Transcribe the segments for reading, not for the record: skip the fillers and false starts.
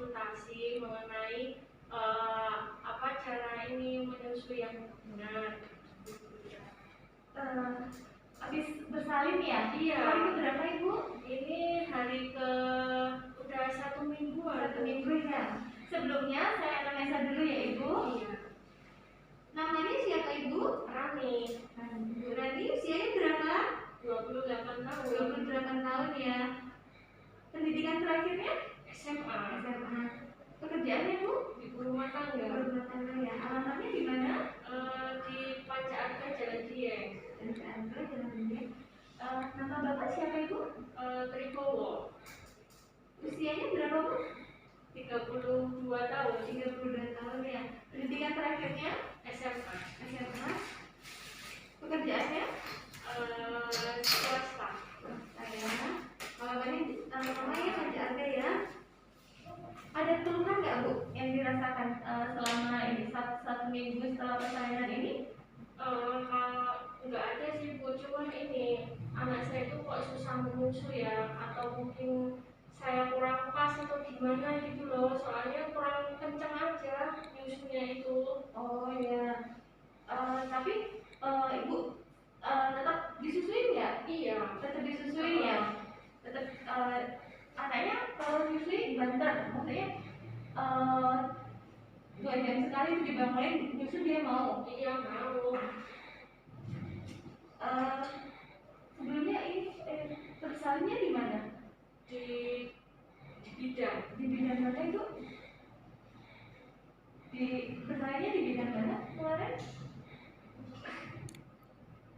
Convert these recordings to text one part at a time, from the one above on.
konsultasi mengenai apa cara ini menyusui yang benar. Habis bersalin ya? Iya. Hari ke berapa Ibu? Ini hari ke udah 1 minggu. 1 minggu ya. Sebelumnya saya anamnesa dulu ya Ibu. Iya. Namanya siapa Ibu? Rani. Rani usianya berapa? 28 tahun. 28 tahun ya. Pendidikan terakhirnya? SMA. SMA. Pekerjaannya Bu? Ibu rumah tangga. Ibu rumah tangga ya. Alamatnya di mana? Di Panca Arga Jalan Dieng. Panca Arga Jalan Dieng. Nama Bapak siapa Ibu? Tribowo. Usianya berapa Bu? 32 tahun. 32 tahun ya. Pendidikan terakhirnya? SMA. SMA. Pekerjaannya? Swasta. Alamatnya namanya Panca Arga ya. Ada keluhan nggak Bu yang dirasakan selama ini 1 minggu setelah persalinan ini? Kalau nggak ada sih Bu, cuman ini anak saya itu kok susah menyusui ya, atau mungkin saya kurang pas atau gimana gitu loh, soalnya kurang kenceng aja nyusunya itu. Oh ya. Tapi Ibu tetap disusuin ya? Iya. Tetap disusuin ya? Tetap anaknya kalau nyusui banter, maksudnya 2 jam sekali itu dibangunin nyusu dia mau? Iya mau. Sebelumnya ini persalinnya di mana? Di bidang. Di bidang mana itu? Di persalinnya di bidang mana kemarin?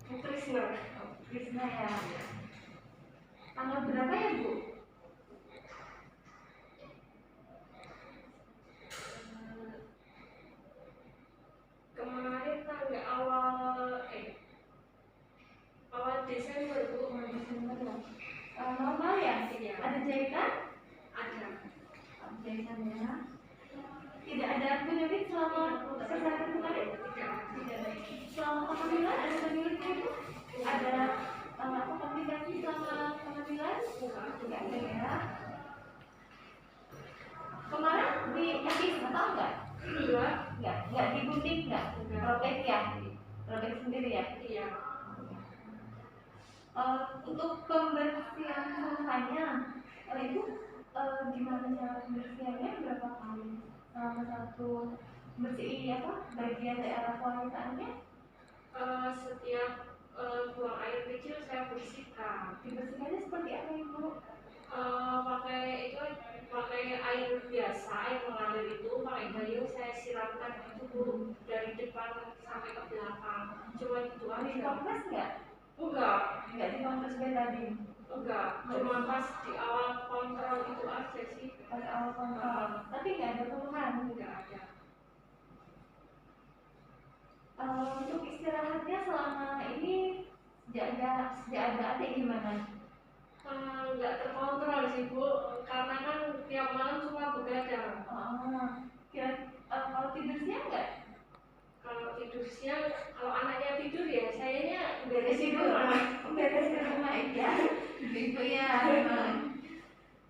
Bu Krisna. Krisna ya. Tanggal berapa ya Bu? Kemarin tanggal awal Desember Bu. Awal Desember ya. Normal ya? Iya. Ada jahitan? Ada. Jahitan ya. Tidak ada penyakit selama persalinan kemarin? Tidak ada. Selama kehamilan ada penyakitnya itu? Ada komplikasi selama kehamilan? Tidak ada ya. Kemarin di etis atau enggak? Enggak digunting enggak? Robek ya? Robek sendiri ya? Iya. Untuk pembersihan rumahnya, itu gimana cara pembersihannya? Berapa kali? Selama satu bersihin bagian daerah wanitanya? Setiap buang air kecil saya bersihkan. Dibersihkannya seperti apa Ibu? Pakai air biasa, air mengalir itu, pakai gayung saya siramkan itu Bu, dari depan sampai ke belakang. Cuma itu aja. Dikompres nggak? Enggak Dikompres betadine? enggak, cuma pas di awal kontrol itu aja sih. Pas awal kontrol. Tapi nggak ada keluhan? Enggak ada. Untuk istirahatnya selama ini sejak ada adik gimana? Enggak terkontrol sih Bu, karena kan tiap malam suka begadang. Kalau tidur siang nggak? Kalau tidur siang, kalau anaknya tidur ya sayanya Beresin rumah. Beresin rumah ya. Gitu ya.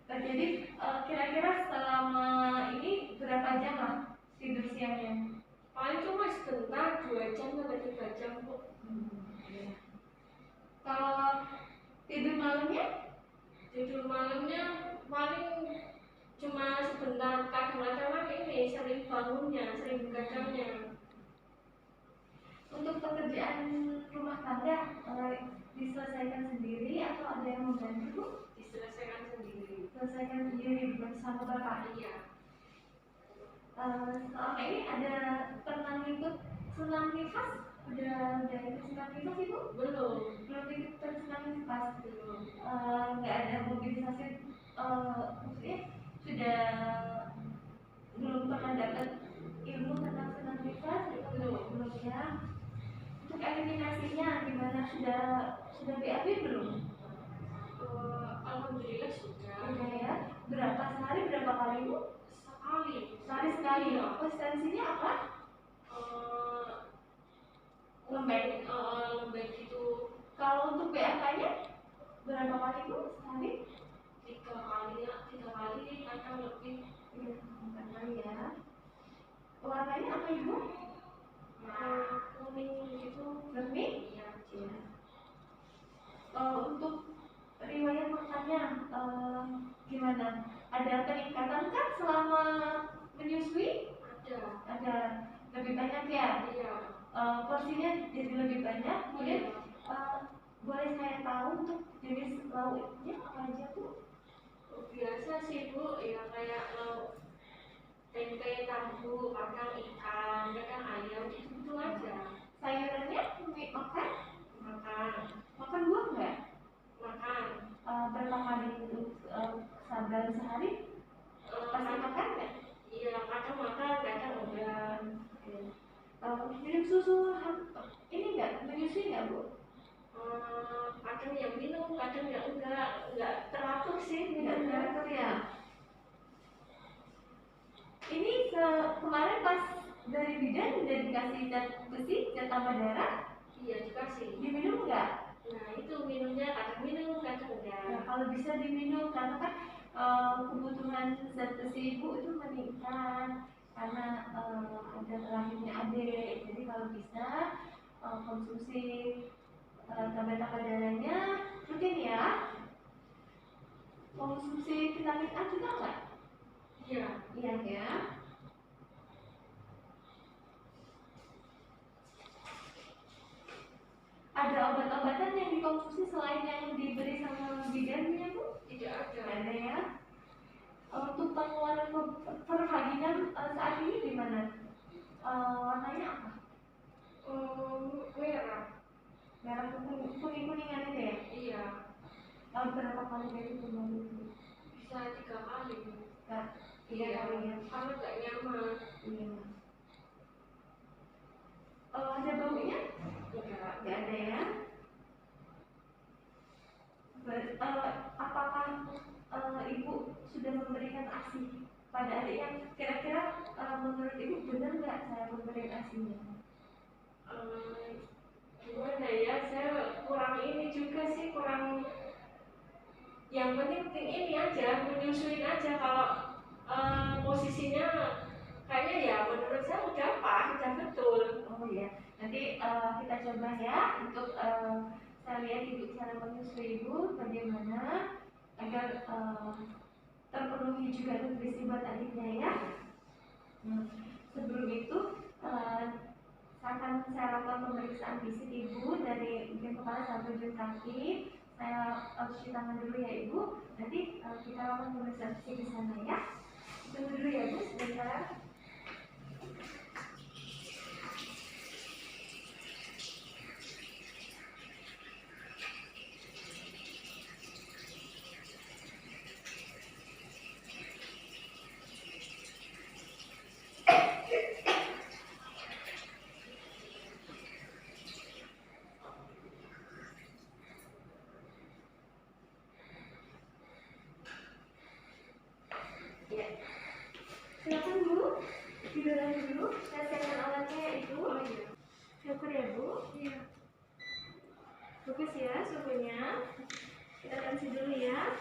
Jadi kira-kira selama ini berapa jam lah tidur siangnya? Paling cuma sebentar, 2 jam sampai 3 jam Bu. Kalau tidur malamnya? Tidur malamnya paling cuma sebentar, kadang-kadang kan ini sering bangunnya, sering begadangnya. Untuk pekerjaan rumah tangga diselesaikan sendiri atau ada yang membantu? Diselesaikan sendiri. Selesaikan sendiri bersama Bapak? Iya. Selama ini pernah ikut senam nifas? Udah ikut senam nifas Ibu? Belum ikut senam nifas? belum. Nggak ada mobilisasi, maksudnya sudah belum pernah dapat ilmu tentang senam nifas? Belum ya. Untuk eliminasinya gimana? Sudah BAB belum? Alhamdulillah sudah. Ya. Sehari berapa kali Bu? Sekali. Konsistensinya apa? Lembek gitu. Kalau untuk BAK-nya berapa kali Bu sehari? 3 kali, kadang lebih. Warnanya apa Ibu? Kuning gitu. Kuning? Iya. Untuk riwayat makannya gimana? Ada peningkatan kan selama menyusui? Ada lebih banyak ya? Iya. Porsinya jadi lebih banyak. Kemudian boleh saya tahu untuk jenis lauknya apa aja Bu? Biasa sih Bu, ya kayak lauk tempe, tahu, kadang ikan, kadang ayam, gitu aja. Sayurannya makan? Makan buah nggak? makan. Berapa kali untuk dalam sehari? Pasti makan nggak? Iya, kadang makan, kadang enggak. Minum susu ini nggak menyusui nggak Bu? Kadang yang minum, kadang yang enggak teratur sih. Nggak teratur ya. Ini kemarin pas dari bidan udah dikasih zat besi, zat tambah darah? Iya, dikasih. Diminum nggak? Nah itu minumnya kadang minum, kadang enggak. Nah, kalau bisa diminum karena kan kebutuhan zat besi Ibu itu meningkat karena ada lahirnya adik. Jadi kalau bisa konsumsi tambah-tambah darahnya rutin ya. Konsumsi vitamin A juga nggak? Iya. Iya ya. Ada obat-obatan yang dikonsumsi selain yang diberi sama bidannya Bu? Tidak ada. Ada ya. Untuk pengeluaran perhaginan saat ini gimana? Warnanya apa? Merah. Merah kuning-kuningan itu ya? Iya. Berapa kali dari itu? Bisa 3 kali. Tiga kali ya? Karena gak nyaman. Iya. Ada baunya? Nggak ada ya. Apakah Ibu sudah memberikan ASI pada adik yang kira-kira menurut Ibu benar nggak saya memberikan ASInya? Gimana ya, saya kurang ini juga sih, kurang. Yang penting ini aja, menyusuin aja. Kalau posisinya kayaknya ya menurut saya udah pas, udah betul. Oh ya, nanti kita coba ya untuk saya lihat Ibu cara menyusui Ibu bagaimana agar terpenuhi juga nutrisi buat adiknya ya. Sebelum itu saya lakukan pemeriksaan fisik Ibu dari ujung kepala sampai ujung kaki. Saya cuci tangan dulu ya Ibu. Nanti kita lakukan pemeriksaan fisik di sana ya. Tunggu dulu ya Bu sebentar. Silakan Bu, tiduran dulu. Saya siapkan alatnya ya Ibu. Oh iya. Syukur ya Bu. Iya. Bagus ya suhunya. Kita tensi dulu ya.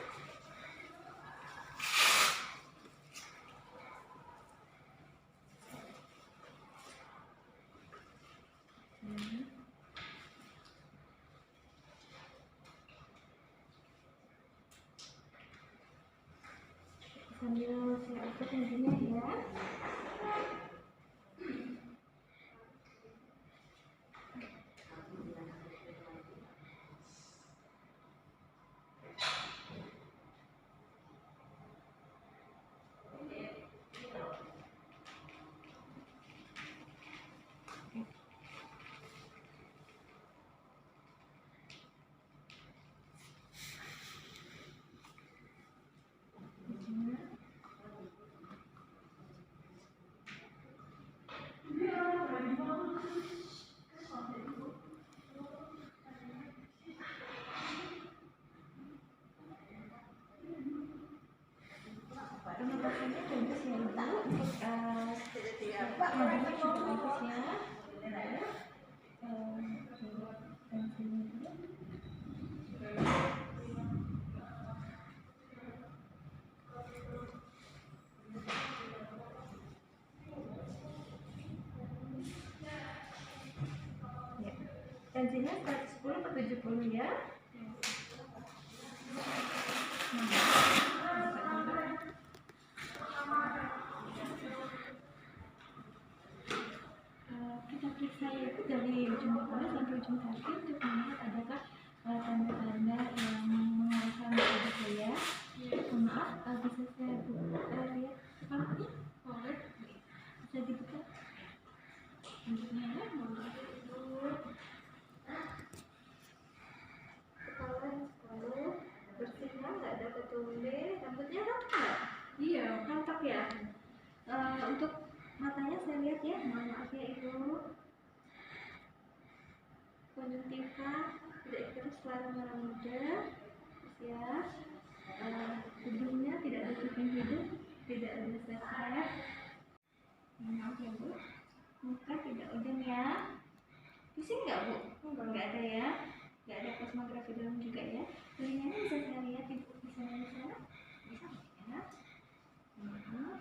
Sambil saya angkat tensinya ya. Terima kasih bagus ya Ibu. Mobilnya cukup bagus ya. Tensinya dulu. tensinya 110/70 ya. Kita periksa itu dari ujung kepala sampai ujung kaki untuk melihat adakah tanda-tanda yang mengarahkan kepada saya. Maaf, bisa saya lihat kepalanya? Boleh. Bisa dibuka? Bentuknya ya, boleh. Kepala separuh, bersih ya, nggak ada ketumbe, rambutnya rontok. Iya, rontok ya. Untuk matanya saya lihat ya, mohon maaf ya ibu. Konjungtiva tidak terus warna merah muda, ya. Hidungnya tidak ada kuping hidung, tidak ada seret. Maaf ya bu. Muka tidak udang ya. Pusing nggak bu? Nggak ada ya. Nggak ada kosmografi dalam juga ya. Telinganya bisa saya lihat ibu, bisa lihat? Bisa ya. Maaf.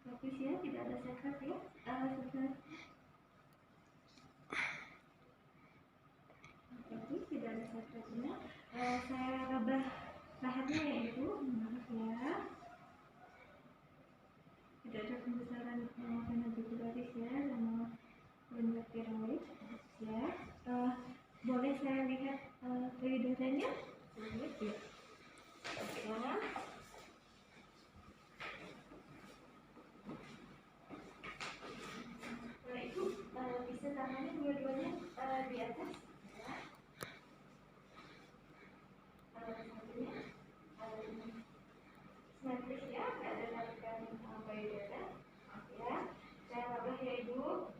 Bagus ya, tidak ada seret ya. Seret. Bagus, tidak ada seretnya. Saya rabah lehernya ya ibu, maaf ya. Tidak ada pembesaran vena jugularis ya, sama vena tiroid ya. Boleh saya lihat payudaranya? Boleh ya. Ya. Nah itu bisa tangannya dua-duanya di atas. Ya. Satunya simetris ya, nggak ada tarikan payudara. Ya, saya rabah ya ibu.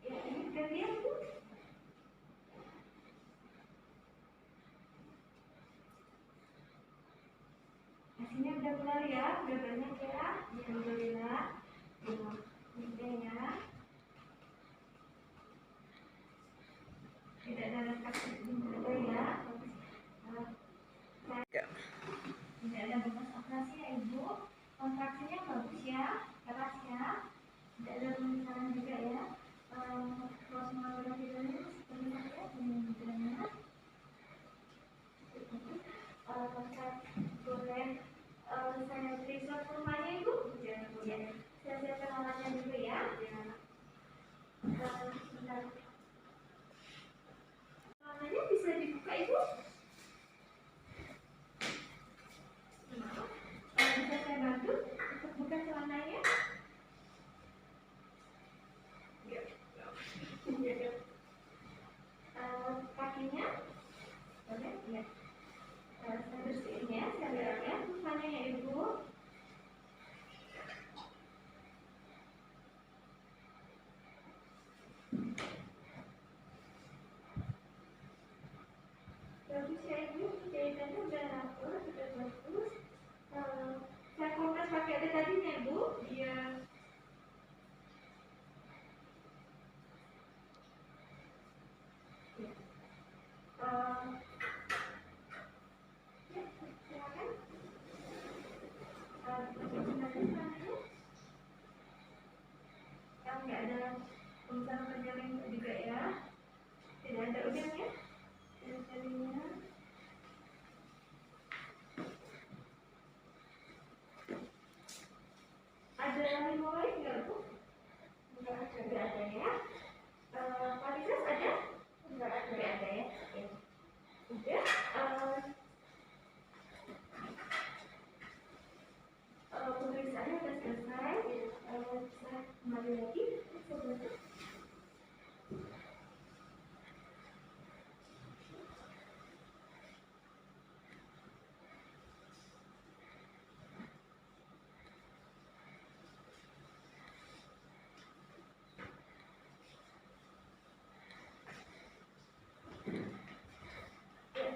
Ya ini gantian bu. Hasilnya udah keluar ya, udah banyak ya. Alhamdulillah. Ini ya. Tidak ada reaksi ada ya. Tidak ada bekas operasi ya ibu. Kontraksinya bagus ya, keras ya. Tidak ada pemisahan juga ya. Kosmografi ini seperti apa ya? Boleh saya periksa rumahnya ibu? Ya. Saya siapkan alatnya dulu ya. Sebentar. Celananya bisa dibuka ibu? Bisa saya bantu untuk buka celananya? Ya. Kakinya? Boleh? Ya. Saya bersihin ya, saya lihat ya. Bukannya ya ibu. Bagus ya ibu, jahitannya udah rapi, sudah bagus. Saya kompres pakai ada tadinya ibu. Iya. Ya, silakan. Nggak ada pembesaran penjaring juga ya. Tidak ada udangnya. Penjaringnya. Ada hemoroid nggak bu? Nggak ada ya. Varises ada? Nggak ada ya. Udah. Pemeriksaannya sudah selesai. Saya kembali lagi. Sebentar.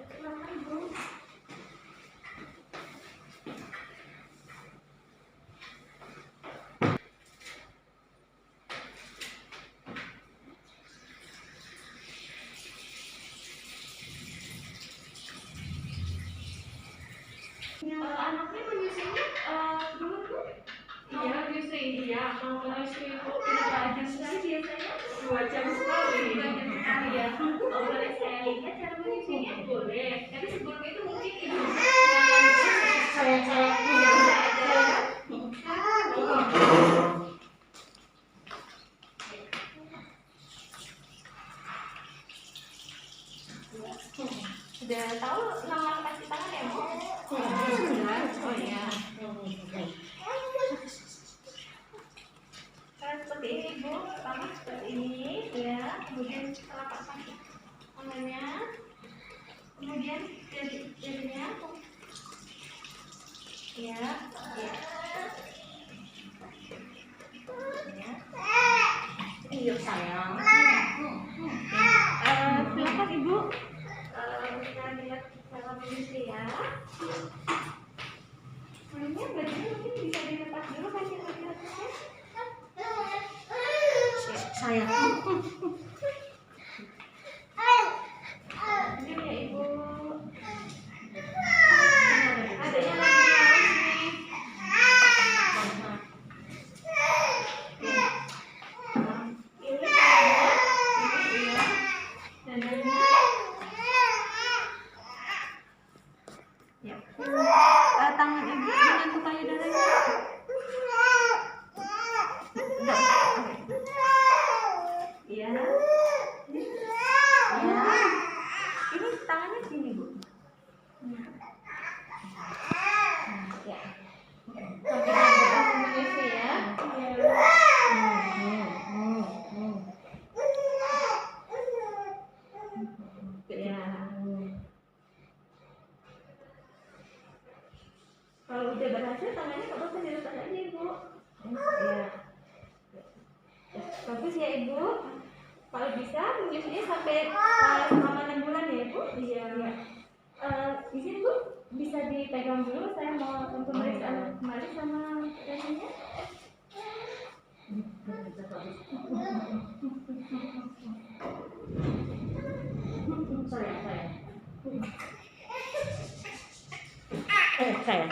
Silakan bu. Anaknya menyusunya dulu bu? Mau menyusui? Iya, mau menyusui Bu. Berapa jam sekali biasanya? 2 jam sekali. 2 jam sekali ya. Oh, boleh saya lihat cara menyusuinya? Boleh. Tapi sebelum itu mungkin ibu Saya sudah tahu nama kasih tangan ya Bu? sudah. Oh iya. Seperti ini Bu, pertama seperti ini ya, kemudian telapak kaki tangannya, kemudian jarinya, ya, ya. Iya sayang. Silakan Ibu, kita lihat cara menyusui ya. Sebelumnya bajunya mungkin bisa dilepas dulu kaki-kaki. Sayang. Ini ya Ibu. Adanya lagi harus nih. Ini ya. Dandannya. Ya. Tangan Ibu menyentuh payudaranya. Iya. Ya. Ini tangannya sini Bu. Ya. Sampai langsung menyusui ya. Ya. Kalau udah berhasil tangannya nggak usah dilepas aja Ibu. Ya. Bagus ya Ibu. Kalau bisa menyusuinya sampai selama 6 bulan ya Ibu. Iya. Izin Bu, bisa dipegang dulu. Saya mau untuk meriksa kembali sama rasanya. Sayang.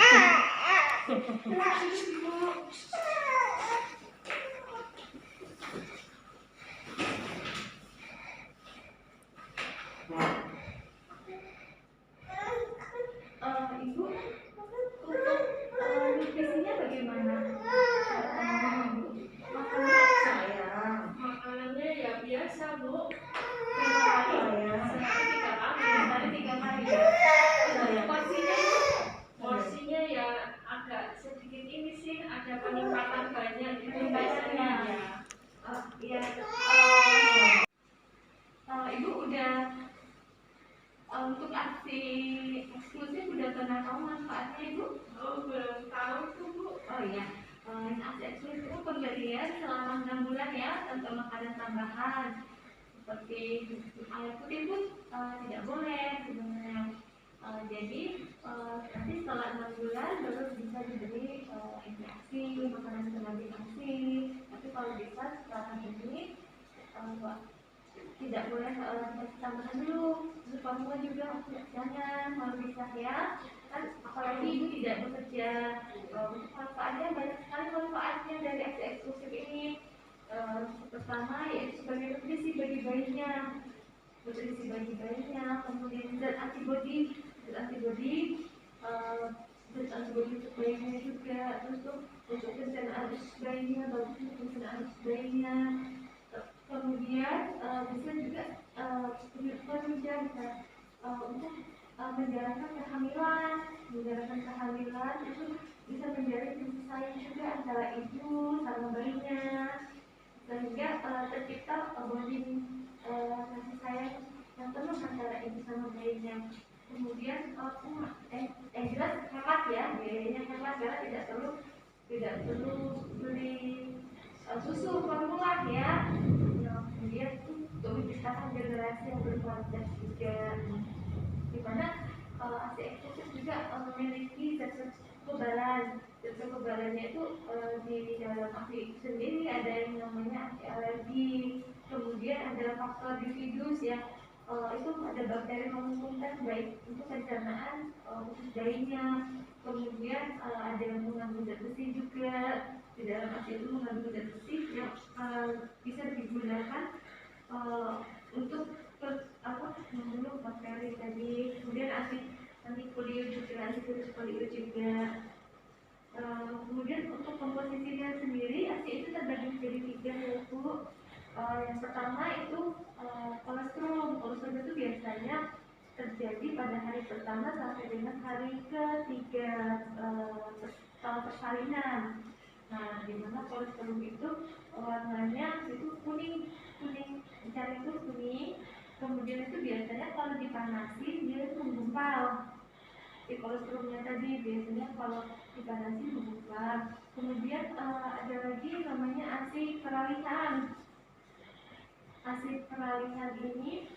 Ibu, untuk nutrisinya bagaimana? Makannya Sayang. Makanannya ya biasa Bu. berapa kali? Sehari 3 kali. Sehari 3 kali ya. Porsinya Porsinya ya agak sedikit ini sih, ada peningkatan banyak gitu Peningkatannya. biasanya. ya. Ibu udah untuk aksi eksklusif udah pernah tahu manfaatnya Ibu? Oh, belum tahu tuh Bu. Oh iya. Aksi eksklusif itu pemberian selama 6 bulan ya tanpa makanan tambahan seperti air putih pun tidak boleh sebenarnya. Jadi nanti setelah 6 bulan baru bisa diberi injeksi makanan termodifikasi. Tapi kalau bisa setelah ini tidak boleh dikasih tambahan dulu. Terus formula juga jangan kalau bisa ya. Kan apalagi ibu tidak bekerja. Untuk manfaatnya banyak sekali manfaatnya dari aksi eksklusif ini. Pertama yaitu sebagai nutrisi bagi bayinya, kemudian zat antibodi untuk bayinya juga, terus untuk pencernaan usus bayinya, bagus untuk pencernaan usus bayinya. Kemudian bisa juga bisa untuk menjalankan kehamilan itu bisa menjalin kasih sayang juga antara ibu sama bayinya, sehingga tercipta bonding kasih sayang yang penuh antara ibu sama bayinya. Kemudian jelas hemat ya, biayanya hemat karena tidak perlu beli susu formula ya. Kemudian untuk menciptakan generasi yang berkualitas juga, dimana aksi eksklusif juga memiliki zat kekebalan. Zat kekebalannya itu di dalam aksi sendiri ada yang namanya anti alergi, kemudian ada faktor bifidus ya, itu ada bakteri menguntungkan baik untuk pencernaan usus bayinya, kemudian ada yang mengandung zat besi juga, di dalam AC itu mengandung zat besi yang bisa digunakan untuk membunuh bakteri tadi. Kemudian antipolio juga, antivirus polio juga. Kemudian untuk komposisinya sendiri, AC itu terbagi menjadi 3, yaitu yang pertama itu kolostrum. Kolostrum itu biasanya terjadi pada hari pertama sampai dengan hari ketiga persalinan. Nah, di mana kolostrum itu warnanya itu kuning, mencari itu kuning. Kemudian itu biasanya kalau dipanasi dia itu menggumpal. Di kolostrumnya tadi biasanya kalau dipanasi menggumpal. Kemudian ada lagi namanya ASI peralihan. ASI peralihan ini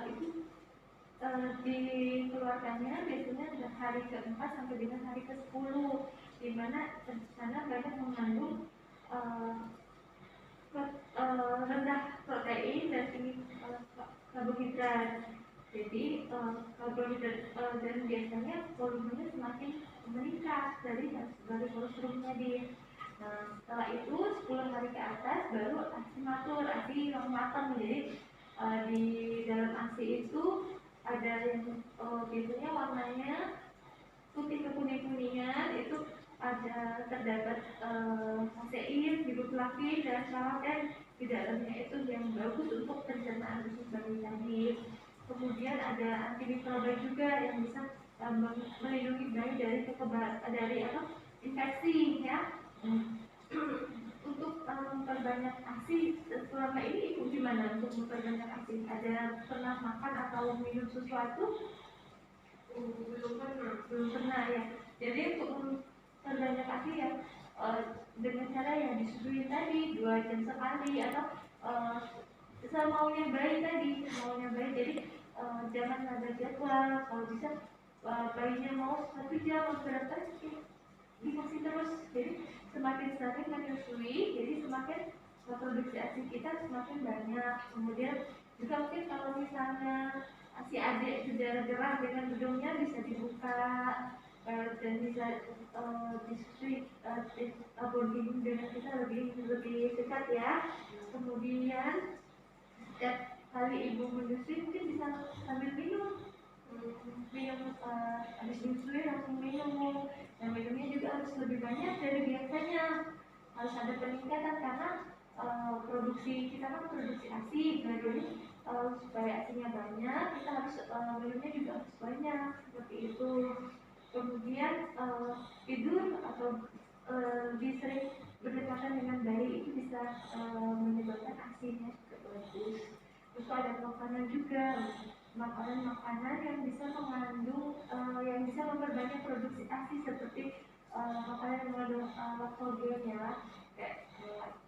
itu dikeluarkannya biasanya hari ke-4 sampai dengan hari ke-10, di mana di sana banyak mengandung rendah protein dan tinggi karbohidrat. Jadi karbohidrat dan biasanya volumenya semakin meningkat dari kolostrumnya di. Nah, setelah itu 10 hari ke atas baru ASI matur, ASI yang matang. Jadi di dalam ASI itu ada yang biasanya warnanya putih kekuning-kuningan, itu ada terdapat kasein, riboflavin, dan selatan di dalamnya itu yang bagus untuk pencernaan usus bayi tadi. Kemudian ada antimikroba juga yang bisa melindungi bayi dari infeksi ya. Untuk memperbanyak ASI selama ini ibu gimana untuk memperbanyak ASI? Ada pernah makan atau minum sesuatu? Belum pernah ya. Jadi untuk memperbanyak ASI ya dengan cara yang disusuin tadi 2 jam sekali atau semaunya bayi tadi, Jadi jangan ada jadwal. Kalau bisa bayinya mau 1 jam atau berapa dikasih terus. Jadi semakin sering menyusui, jadi semakin produksi ASI kita semakin banyak. Kemudian juga mungkin kalau misalnya si adik sudah gerah dengan hidungnya bisa dibuka dan bisa disusui bonding dengan kita lebih dekat ya. Kemudian setiap kali ibu menyusui mungkin bisa sambil minum habis menyusui langsung minum, dan minumnya juga harus lebih banyak dari biasanya. Harus ada peningkatan karena produksi kita kan produksi ASI, jadi supaya ASInya banyak kita harus minumnya juga harus banyak seperti itu. Kemudian tidur atau lebih sering berdekatan dengan bayi itu bisa menyebabkan ASInya juga bagus. Terus ada makanan juga, makanan yang bisa mengandung yang bisa memperbanyak produksi ASI seperti makanan yang mengandung laktogen ya, kayak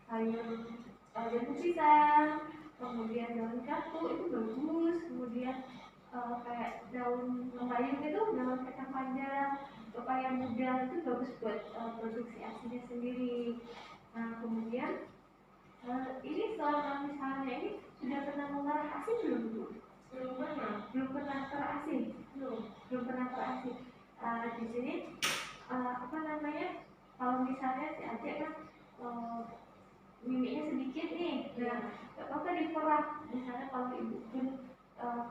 sayur jantung pisang, kemudian daun katu itu bagus. Kemudian kayak daun lembayung itu, daun kacang panjang, pepaya muda itu bagus buat produksi ASInya sendiri. Nah, kemudian ini selama misalnya ini sudah pernah mengolah ASI belum Bu? Belum pernah terasi. Di sini kalau misalnya si adik kan mimiknya sedikit nih, dan gak apa-apa diperah. Misalnya kalau ibu pun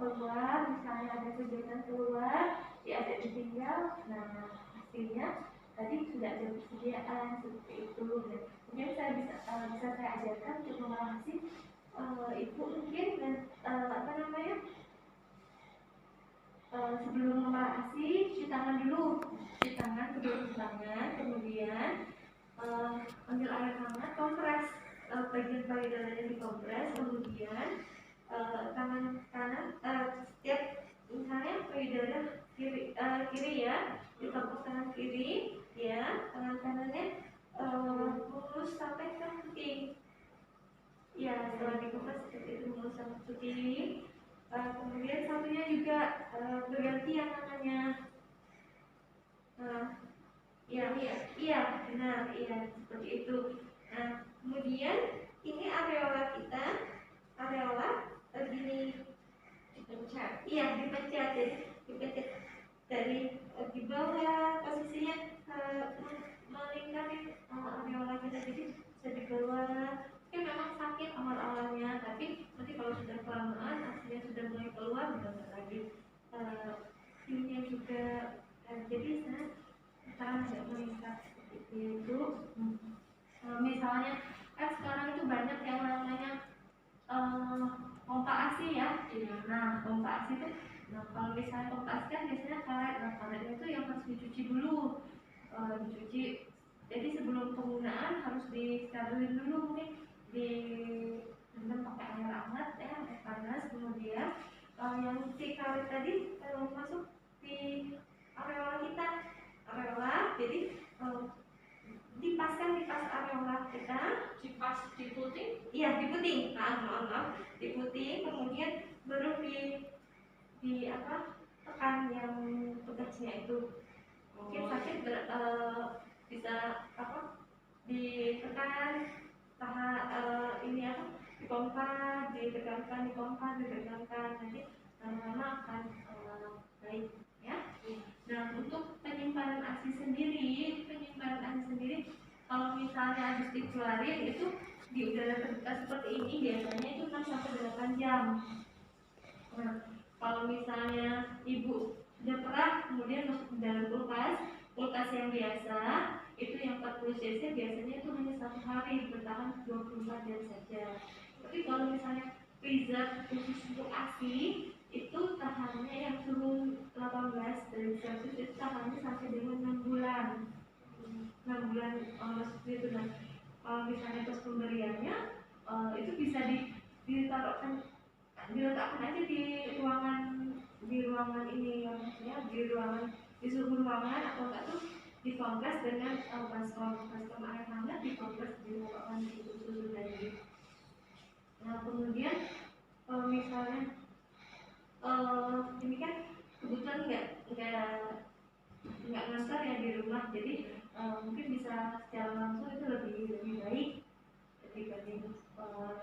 keluar, misalnya ada kegiatan keluar, si adik ditinggal, nah pastinya tadi sudah ada persediaan seperti itu. Dan mungkin saya bisa saya ajarkan untuk mengolah ASI. Ibu mungkin sebelum mengolah ASI cuci tangan dulu, kedua tangan, kemudian ambil air hangat, kompres bagian payudaranya dikompres, kemudian tangan kanan setiap misalnya payudara kiri ya ditepuk tangan kiri ya, tangan kanannya mulus sampai ke kuping ya. Setelah dikompres seperti itu mulus sampai kuping. Kemudian satunya juga berganti yang namanya iya benar, seperti itu. Nah, kemudian ini areola kita, gini dipencet. Jadi dipencet dari di bawah, posisinya melingkari areola kita jadi bisa dikeluar. Mungkin memang sakit awal-awalnya, tapi nanti kalau sudah kelamaan asinya sudah mulai keluar, udah nggak lagi ininya juga. Jadi saya sekarang agak meningkat seperti itu. Misalnya kan sekarang itu banyak yang namanya pompa ASI ya. Nah, pompa ASI itu, nah kalau misalnya pompa ASI kan biasanya karet, nah karetnya itu yang harus dicuci dulu, dicuci. Jadi sebelum penggunaan harus disterilin dulu, mungkin direndam pakai air hangat ya, air panas. Kemudian yang si karet tadi masuk di areola kita, areola. Jadi dipaskan di pas areola kita, diputing. Iya, diputing. Maaf, diputing, kemudian baru di apa, tekan yang tugasnya itu. Mungkin sakit bisa apa, ditekan ini apa, dipompa, ditekankan, nanti lama-lama akan baik ya. Nah, untuk penyimpanan ASI sendiri, kalau misalnya habis dikeluarin itu di udara terbuka seperti ini biasanya itu 6 sampai 8 jam. Nah, kalau misalnya ibu sudah perah kemudian masuk ke dalam kulkas yang biasa, itu yang 40 cc biasanya itu hanya 1 hari, bertahan 24 jam saja. Tapi kalau misalnya freezer khusus untuk ASI itu tahannya yang suhu 18 derajat Celcius itu tahannya sampai dengan 6 bulan. 6 bulan maksudnya itu. Nah, kalau misalnya pas pemberiannya itu bisa diletakkan aja di ruangan ini, maksudnya di suhu ruangan, atau enggak tuh dikompres dengan baskom air hangat, dikompres diletakkan di susu tadi. Nah, kemudian misalnya ini kan kebetulan nggak ngantar ya di rumah, jadi mungkin bisa secara langsung itu lebih baik dibanding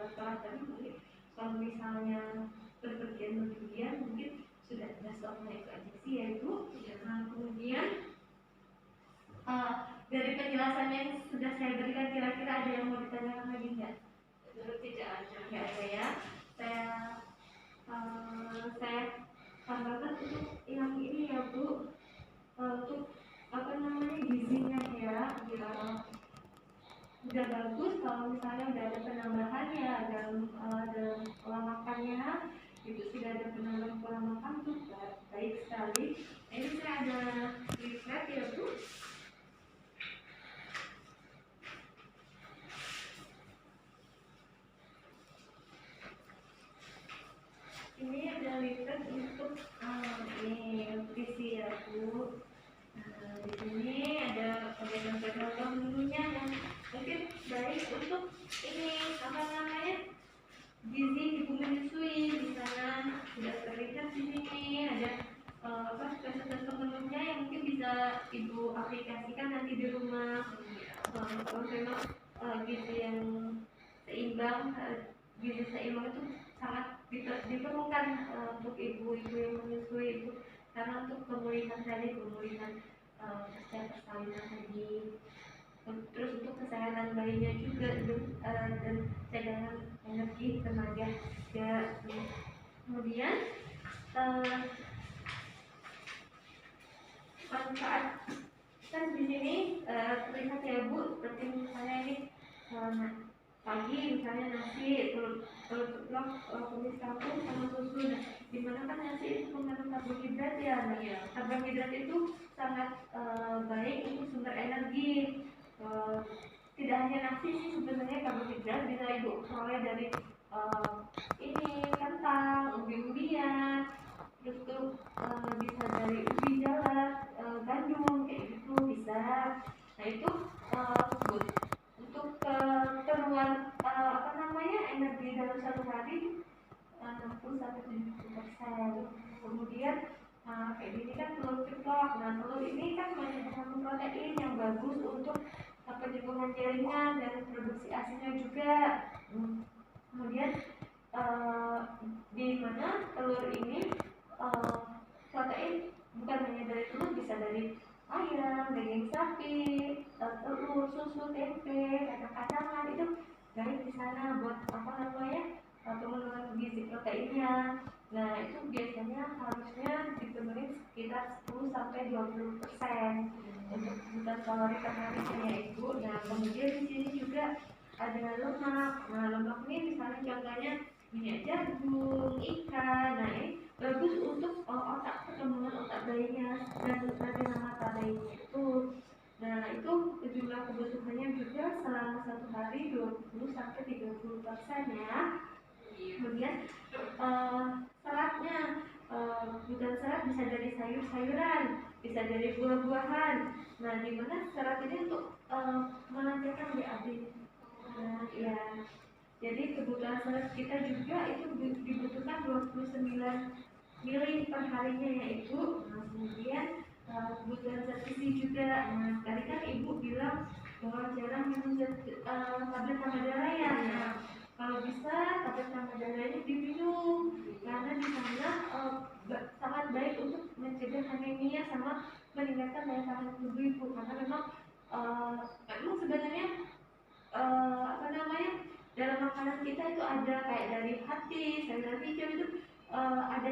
setelah tadi. Mungkin kalau misalnya berpergian mungkin sudah ada stoknya itu aja sih ya itu. Nah, kemudian dari penjelasan yang sudah saya berikan, kira-kira ada yang mau ditanyakan lagi nggak? Tidak ada. Nggak ada ya. Saya tambahkan untuk yang ini ya Bu, untuk apa namanya, gizinya ya. Udah bagus kalau misalnya udah ada penambahannya dalam pola makannya, itu sudah ada penambahan pola makan tuh baik sekali. Ini saya ada leaflet ya Bu. Ini ada leaflet untuk ini nutrisi ya Bu. Di sini ada pedagang menunya yang mungkin baik untuk ini apa namanya, gizi ibu menyusui. Di sana sudah terlihat di sini ada spesies menunya yang mungkin bisa ibu aplikasikan nanti di rumah. Kalau memang gizi yang seimbang, gizi seimbang itu sangat diperlukan untuk ibu-ibu yang menyusui itu, karena untuk pemulihan pasca persalinan tadi, terus untuk kesehatan bayinya juga, dan cadangan energi tenaga juga. Kemudian manfaat kan di sini terlihat ya Bu, seperti misalnya ini pagi misalnya nasi, telur ceplok, kumis kangkung sama susu. Nah, dimana kan nasi itu mengandung karbohidrat ya. Nah, karbohidrat itu sangat baik untuk sumber energi. Tidak hanya nasi sih sebenarnya, karbohidrat bisa ibu peroleh dari ini kentang, umbi-umbian, terus tuh bisa dari ubi jalar, gandum kayak gitu bisa. Nah, itu good untuk keperluan apa namanya, energi dalam satu hari 60 sampai 70%. Kemudian kayak gini kan telur ceplok. Nah, telur ini kan mengandung protein yang bagus untuk penyembuhan jaringan dan produksi asinya juga. Kemudian di mana telur ini protein bukan hanya dari telur, bisa dari ayam, daging sapi, telur, susu, tempe, kacang-kacangan itu baik di sana buat apa namanya pemenuhan gizi proteinnya. Nah itu biasanya harusnya dipenuhi sekitar 10 sampai 20% untuk kebutuhan kalori per harinya ya ibu. Nah kemudian di sini juga ada lemak. Nah lemak ini misalnya contohnya minyak jagung, ikan. Nah ini bagus untuk otak, perkembangan otak bayinya dan radang mata bayinya itu. Nah itu jumlah kebutuhannya juga selama satu hari 20 sampai 30% ya. Kemudian seratnya, kebutuhan serat bisa dari sayur-sayuran, bisa dari buah-buahan. Nah dimana serat ini untuk melancarkan BAB. Nah ya, jadi kebutuhan serat kita juga itu dibutuhkan 29 mili per harinya ya ibu. Nah kemudian kebutuhan zat gizi juga. Nah tadi kan ibu bilang bahwa jarang minum tablet tambah darah ya. Nah kalau bisa tablet tambah darah ini diminum karena di sana sangat baik untuk mencegah anemia sama meningkatkan daya tahan tubuh ibu. Karena memang sebenarnya apa namanya dalam makanan kita itu ada kayak dari hati, sayuran hijau itu ada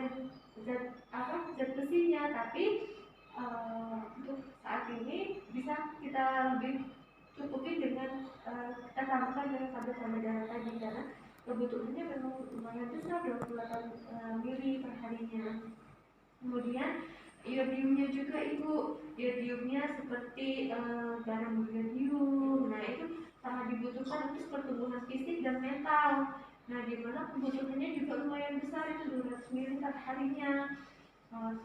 zat besinya, tapi untuk saat ini bisa kita lebih cukupi dengan kita tambahkan dengan tablet tambah darah tadi karena kebutuhannya memang lumayan besar 28 mili per harinya. Kemudian iodiumnya juga ibu, iodiumnya seperti garam iodium. Nah itu sangat dibutuhkan untuk pertumbuhan fisik dan mental. Nah dimana kebutuhannya juga lumayan besar itu 200 mili per harinya.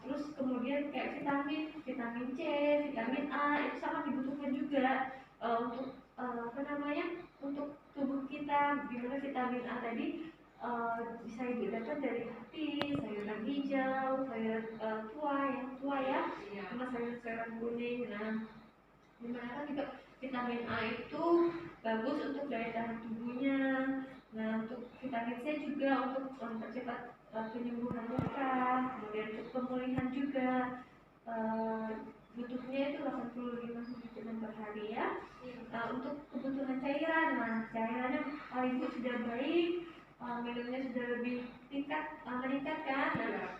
Terus kemudian kayak vitamin C, vitamin A itu sangat dibutuhkan juga untuk apa namanya untuk tubuh kita. Dimana vitamin A tadi bisa ibu dapat dari hati, sayuran hijau, sayuran yang tua ya, sama sayuran kuning. Nah, dimana kan juga vitamin A itu bagus untuk daya tahan tubuhnya. Nah, untuk vitamin C juga untuk mempercepat penyembuhan luka, kemudian untuk pemulihan juga butuhnya itu 85 mg per hari ya. Untuk kebutuhan cairan, nah cairannya ibu sudah baik, minumnya sudah lebih meningkat kan. Nah,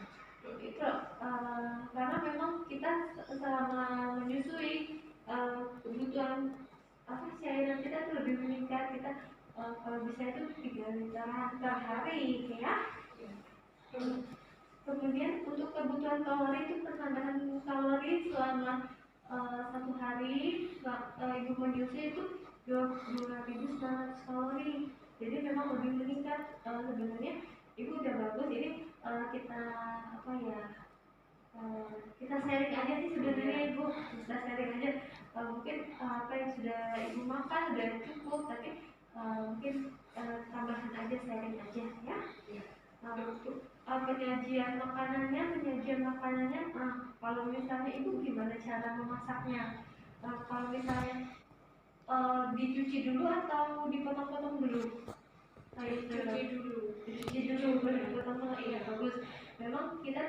itu karena memang kita selama menyusui kebutuhan cairan kita itu lebih meningkat. Kita kalau bisa itu 3 literan per hari ya. Kemudian untuk kebutuhan kalori itu penambahan kalori selama satu hari ibu menyusui itu 2.900 kalori. Jadi memang lebih meningkat. Sebenarnya ibu udah bagus ini kita apa ya kita sharing aja sih sebenarnya ibu, bisa sharing aja mungkin apa yang sudah ibu makan sudah cukup, tapi mungkin tambahan aja, sharing aja ya. Untuk penyajian makanannya kalau misalnya ibu gimana cara memasaknya? Kalau misalnya dicuci dulu atau dipotong-potong dulu? Dicuci dulu baru dipotong. Iya bagus. Memang kita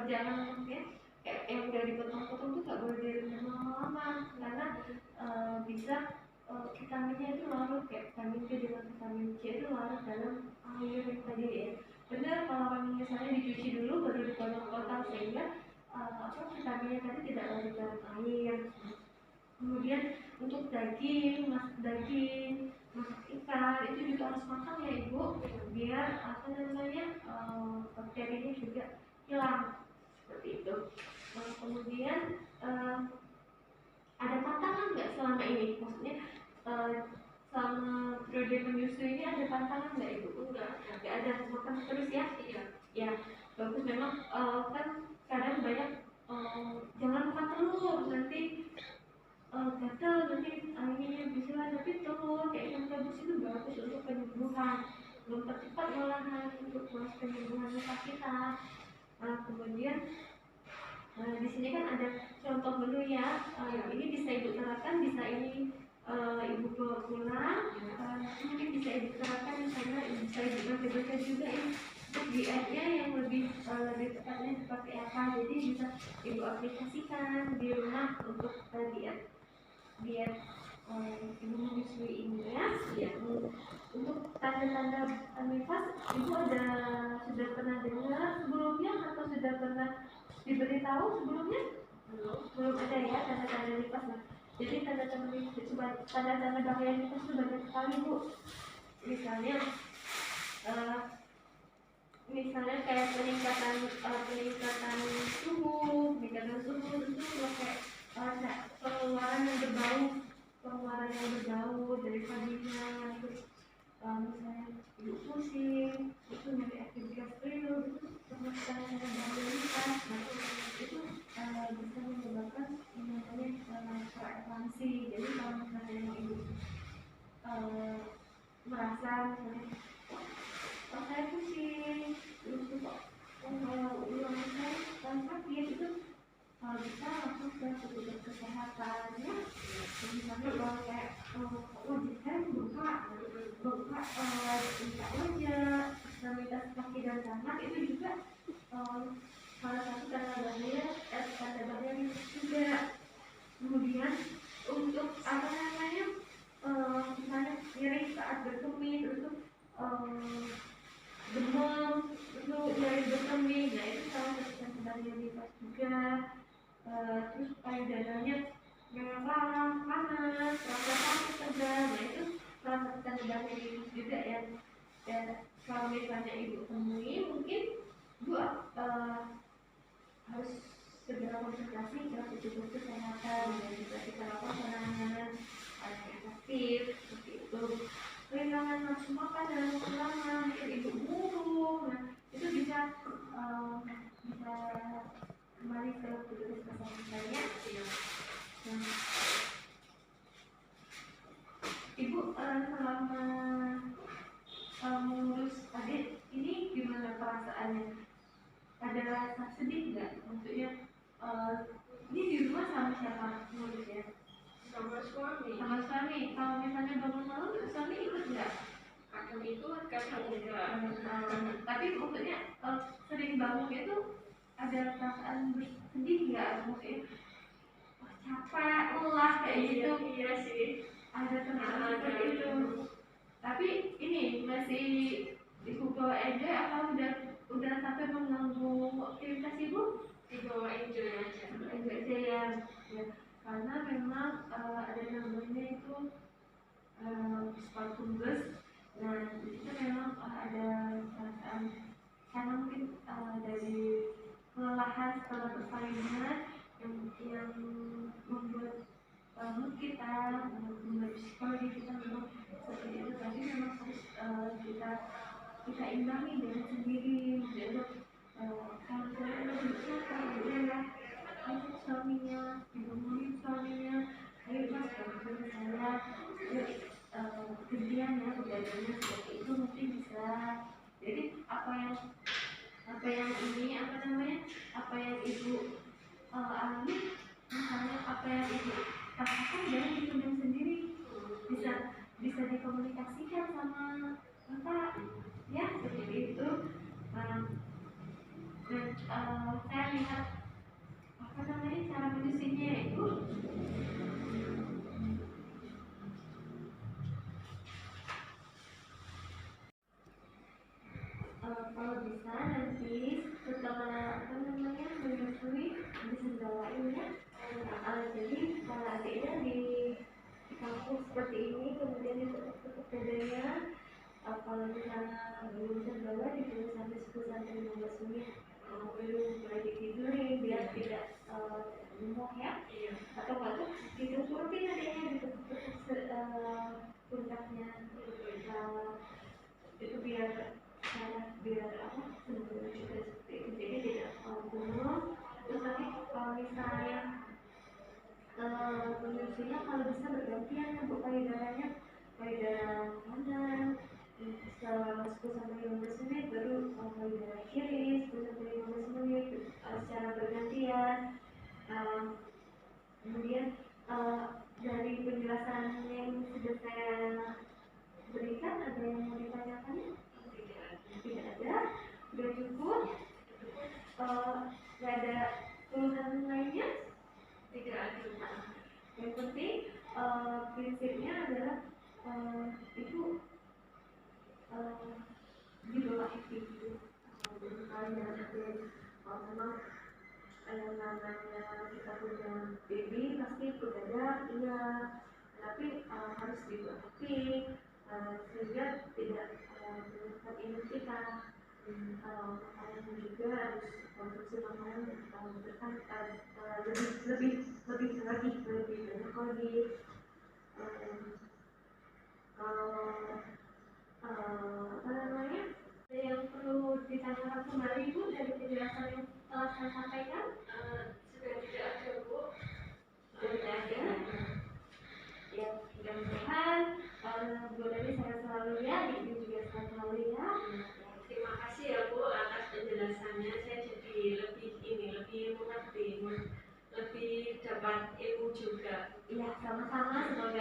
jangan ya kayak yang udah dipotong-potong tuh nggak boleh direndam lama-lama karena bisa vitaminnya itu larut, kayak vitamin B dengan vitamin C itu larut dalam air yang tadi ya. Benar kalau misalnya dicuci dulu baru dipotong-potong sehingga vitaminnya tadi tidak larut dalam air. Kemudian untuk daging, masak ikan itu juga harus makan ya ibu, biar apa namanya bakterinya juga hilang seperti itu. Kemudian ada pantangan nggak selama ini? Maksudnya selama periode menyusui ini ada pantangan nggak ibu? Nggak ada, makan terus ya? Iya. Ya bagus, memang kan kadang banyak jangan makan telur nanti gatal, nanti akhirnya bisa, tapi telur kayak ikan rebus itu bagus untuk penyembuhan, mempercepat malahan untuk proses penyembuhan luka kita. Kemudian di sini kan ada contoh menu ya, ini bisa ibu terapkan, bisa ini ibu bawa pulang, mungkin bisa ibu terapkan misalnya bisa ibu baca juga ini untuk dietnya yang lebih tepatnya seperti apa, jadi bisa ibu aplikasikan di rumah untuk diet diet ibu menyusui ini ya. Untuk tanda-tanda nifas, ibu sudah pernah dengar sebelumnya atau sudah pernah diberitahu sebelumnya? Belum ada ya tanda-tanda nifas. Nah, jadi tanda-tanda bahaya nifas itu banyak sekali bu. Misalnya kayak peningkatan suhu itu kayak pengeluaran yang berbau dari padinya, terus misalnya ibu pusing, itu nyari aktivitas real, itu termasuk tanda bahaya. Nah itu bisa menyebabkan yang namanya preeklamsi. Jadi kalau misalnya ibu merasa misalnya saya pusing, terus kok ulang saya sakit, itu bisa langsung ke petugas kesehatan ya. Misalnya kalau kayak wajah saya bengkak wajah, ekstremitas kaki dan tangan, itu juga salah satu tanda bahaya juga. Kemudian untuk apa namanya, misalnya nyeri saat berkemih, itu demam, itu nyeri berkemih, nah itu salah satu tanda bahaya nifas juga. Terus payudaranya merah, panas, rasa sakit tegang, nah itu salah satu tanda bahaya nifas juga yang kalau misalnya ibu temui, mungkin ibu harus segera konsultasi ke petugas kesehatan dan juga kita lakukan penanganan yang efektif seperti itu. Kehilangan nafsu makan dalam waktu lama, ibu murung, nah itu bisa kembali ke petugas kesehatan ya. Nah, ibu selama mengurus adik ini gimana perasaannya? Ada rasa sedih nggak? Maksudnya ini di rumah sama siapa ngurusnya? Sama suami. Sama suami. Kalau misalnya bangun malam, suami ikut nggak? Kadang ikut, kadang enggak. Tapi maksudnya sering bangun itu ada perasaan bersedih nggak? Maksudnya capek, lelah kayak gitu. Iya sih. Ada perasaan seperti itu. Tapi ini masih ibu bawa enjoy atau udah sampai mengganggu aktivitas ibu? Dibawa enjoy aja. Enjoy aja ya. Karena memang ada namanya itu sparkumbus. Nah itu memang ada perasaan karena mungkin dari kelelahan setelah persalinan yang membuat mood kita, membuat psikologi kita memang seperti itu. Tapi memang harus kita imbangi dengan sendiri. Jadi kalau saya lebih suka ya untuk suaminya, dihubungin suaminya, ayo mas bantuin saya, kerjaan ya kerjanya seperti itu mungkin bisa. Jadi apa yang ibu alami, misalnya apa yang ibu rasakan jangan dipendam sendiri, bisa dikomunikasikan sama bapak ya seperti itu. Dan saya lihat cara menyusunnya itu kalau bisa nanti setelah menyusui bisa dibawain ya. Jadi kalau adiknya di kampus seperti ini, kemudian untuk dadanya kalau misalnya belum terbawa ditulis sampai 10 sampai 15 menit belum mulai ditidurin biar tidak gemuk ya. Atau nggak tuh diturutin adiknya ditukuk puncaknya itu biar apa sebenarnya juga seperti itu, jadi tidak gemuk. Terus nanti kalau misalnya penyusunya kalau bisa bergantian untuk payudaranya, payudara kanan selama 10 sampai 15 menit, baru payudara kiri 10 sampai 15 menit secara bergantian. Kemudian dari penjelasan yang sudah saya berikan, ada yang mau ditanyakan? Tidak ada. nggak ada keluhan lainnya? Tidak ada. Yang penting prinsipnya adalah itu di bawah aktif itu. Kalau memang yang namanya kita punya baby pasti ikut ada, iya, tapi harus diaktif sehingga tidak menyebabkan imun kita. Kalau makanan juga harus konsumsi makanan lebih banyak lagi. Kalau apa namanya, ada yang perlu ditanyakan kembali Bu dari penjelasan yang telah saya sampaikan? Sudah tidak ada, Bu. Tidak ada. Ya, mudah-mudahan Bu Dewi sehat selalu ya, Ibu juga sehat selalu ya. Terima kasih ya Bu atas penjelasannya. Saya jadi lebih mengerti, lebih dapat ilmu juga. Iya, sama-sama. Semoga